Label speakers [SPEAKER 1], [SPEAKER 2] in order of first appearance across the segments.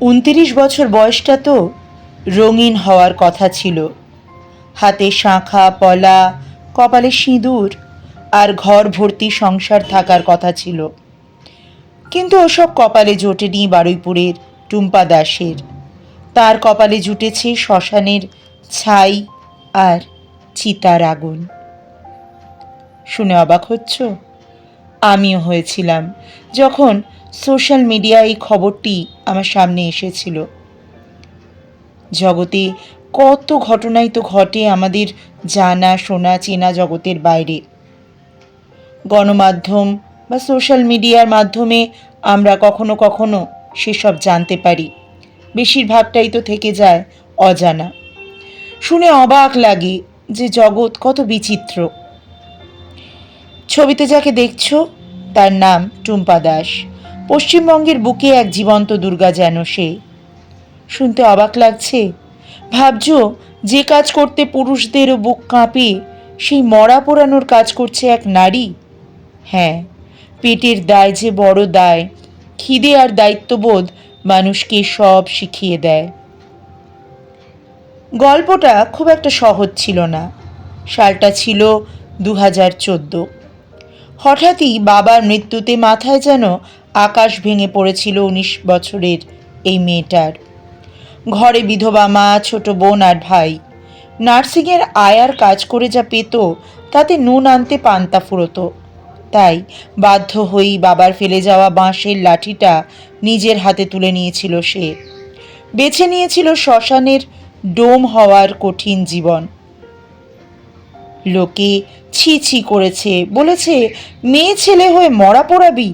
[SPEAKER 1] 29 বছর বয়সটা তো রঙিন হওয়ার কথা ছিল। হাতে শাঁখা পলা, কপালে সিঁদুর আর ঘর ভর্তি সংসার থাকার কথা ছিল। কিন্তু ওসব কপালে জোটেনি বারুইপুরের টুম্পা দাসের। তার কপালে জুটেছে শ্মশানের ছাই আর চিতার আগুন। শুনে অবাক হচ্ছ? আমিও হয়েছিলাম যখন সোশ্যাল মিডিয়ায় এই খবরটি আমার সামনে এসেছিল। জগতে কত ঘটনাই তো ঘটে আমাদের জানা শোনা চেনা জগতের বাইরে। গণমাধ্যম বা সোশ্যাল মিডিয়ার মাধ্যমে আমরা কখনো কখনো সেসব জানতে পারি, বেশিরভাগটাই তো থেকে যায় অজানা। শুনে অবাক লাগে যে জগৎ কত বিচিত্র। ছবিতে যাকে দেখছো তার নাম টুম্পা দাস। পশ্চিমবঙ্গের বুকে এক জীবন্ত দুর্গা যেন সে। শুনতে অবাক লাগছে? ভাবছো যে কাজ করতে পুরুষদেরও বুক কাঁপে, সেই মরা পোড়ানোর কাজ করছে এক নারী। হ্যাঁ, পেটের দায় যে বড় দায়, খিদে আর দায়িত্ববোধ মানুষকে সব শিখিয়ে দেয়। গল্পটা খুব একটা সহজ ছিল না। সালটা ছিল 2014। হঠাৎই বাবার মৃত্যুতে মাথায় যেন আকাশ ভেঙে পড়েছিল 19 বছরের এই মেয়েটার। ঘরে বিধবা মা, ছোট বোন আর ভাই। নার্সিংয়ের আয়ার কাজ করে যা পেত তাতে নুন আনতে পান্তা ফুরোতো। তাই বাধ্য হয়েই বাবার ফেলে যাওয়া বাঁশের লাঠিটা নিজের হাতে তুলে নিয়েছিল সে। বেছে নিয়েছিল শ্মশানের ডোম হওয়ার কঠিন জীবন। লোকে ছি ছি করেছে, বলেছে মেয়ে ছেলে হয়ে মরা পোড়াবি,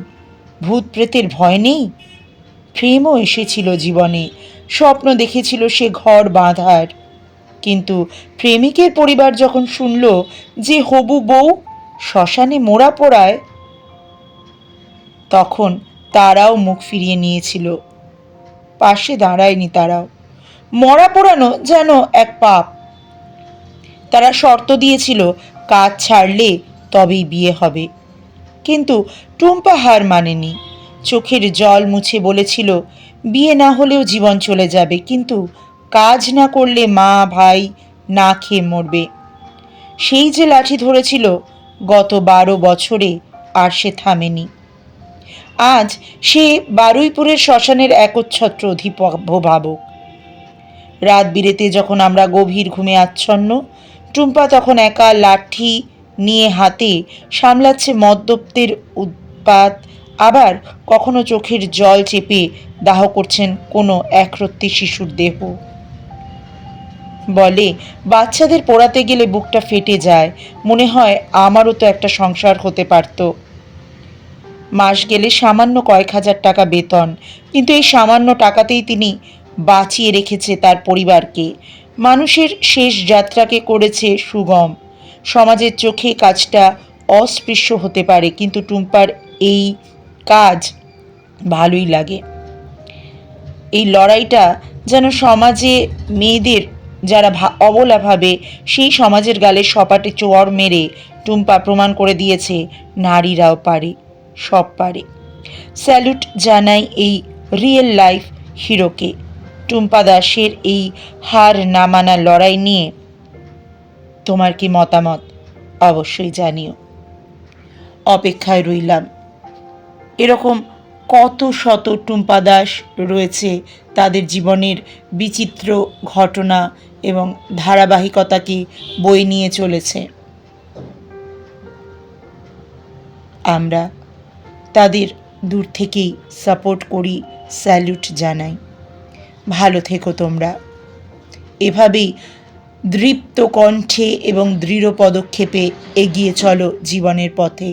[SPEAKER 1] ভূত প্রেতের ভয় নেই। প্রেমও এসেছিল জীবনে, স্বপ্ন দেখেছিল সে ঘর বাঁধার। কিন্তু প্রেমিকের পরিবার যখন শুনল যে হবু বউ শ্মশানে মোড়া পোড়ায়, তখন তারাও মুখ ফিরিয়ে নিয়েছিল। পাশে দাঁড়ায়নি তারাও। মরা পোড়ানো যেন এক পাপ। তারা শর্ত দিয়েছিল কাজ ছাড়লে তবেই বিয়ে হবে। কিন্তু টুম্পা হার মানেনি। চোখের জল মুছে বলেছিল বিয়ে না হলেও জীবন চলে যাবে, কিন্তু কাজ না করলে মা ভাই না খেয়ে মরবে। সেই যে লাঠি ধরেছিল গত 12 বছরে, আর সে থামেনি। আজ সে বারুইপুরের শ্মশানের একচ্ছত্র অধিভাবক। রাত বিরেতে যখন আমরা গভীর ঘুমে আচ্ছন্ন, টুম্পা তখন একা লাঠি নিয়ে হাতে সামলাচ্ছে মদ্যপদের উৎপাত, আবার কখনো চোখের জল চেপে দাহ করছেন কোনো একরত্তি শিশুর দেহ। বলে বাচ্চাদের পোড়াতে গেলে বুকটা ফেটে যায়, মনে হয় আমারও তো একটা সংসার হতে পারত। মাস গেলে সামান্য কয়েক হাজার টাকা বেতন, কিন্তু এই সামান্য টাকাতেই তিনি বাঁচিয়ে রেখেছে তার পরিবারকে। মানুষের শেষ যাত্রাকে করেছে সুগম। সমাজের চোখে কাজটা অস্পৃশ্য হতে পারে, কিন্তু টুম্পার এই কাজ ভালোই লাগে। এই লড়াইটা যেন সমাজে মেয়েদের যারা অবলা ভাবে, সেই সমাজের গালে সপাটে চোয়ার মেরে টুম্পা প্রমাণ করে দিয়েছে নারীরাও পারে, সব পারে। স্যালুট জানাই এই রিয়েল লাইফ হিরোকে। টুম্পা দাসের এই হার না মানা লড়াই নিয়ে তোমার কি মতামত অবশ্যই জানিও। অপেক্ষায় রইলাম। এরকম কত শত টুম্পা দাস রয়েছে, তাদের জীবনের বিচিত্র ঘটনা এবং ধারাবাহিকতাকে বয়ে নিয়ে চলেছে। আমরা তাদের দূর থেকেই সাপোর্ট করি, স্যালুট জানাই। ভালো থেকো তোমরা। এভাবেই দৃপ্ত কণ্ঠে এবং দৃঢ় পদক্ষেপে এগিয়ে চলো জীবনের পথে।